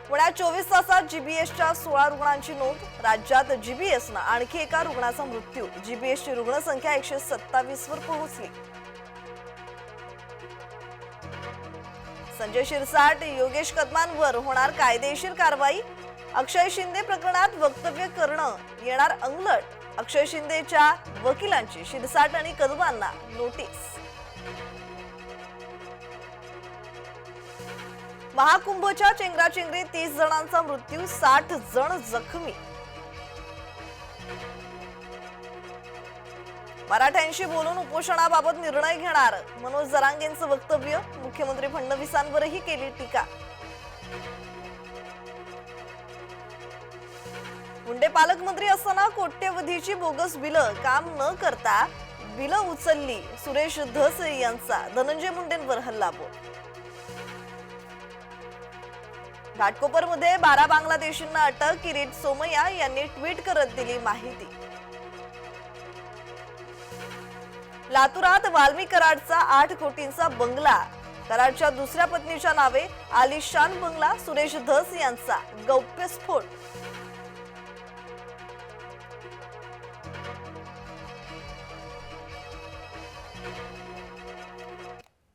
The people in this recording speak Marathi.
पुण्यात 24 तासात जीबीएसच्या 16 रुग्णांची नोंद। राज्यात जीबीएसनं आणखी एका रुग्णाचा मृत्यू। जीबीएसची रुग्णसंख्या 127 वर पोहोचली। संजय शिरसाट, योगेश कदमांवर होणार कायदेशीर कारवाई। अक्षय शिंदे प्रकरणात वक्तव्य करणं येणार अंगलट। अक्षय शिंदेच्या वकिलांची शिरसाट आणि कदमांना नोटीस। महाकुंभच्या चेंगराचेंगरीत 30 जणांचा मृत्यू, 60 जण जखमी। मराठ्यांशी बोलून उपोषणाबाबत निर्णय घेणार, मनोज जरांगेंचं वक्तव्य। मुख्यमंत्री फडणवीसांवरही केली टीका। मुंडे पालकमंत्री असताना कोट्यवधीची बोगस बिलं काम न करता बिलं उचलली। सुरेश धस यांचा धनंजय मुंडेंवर हल्लाबोल। घाटकोपरमध्ये 12 बांगलादेशींना अटक, किरीट सोमय्या यांनी ट्विट करत दिली माहिती। लातूरात वाल्मी कराडचा 8 कोटींचा बंगला, कराडच्या दुसऱ्या पत्नीच्या नावे आलिशान बंगला। सुरेश धस यांचा गौप्यस्फोट।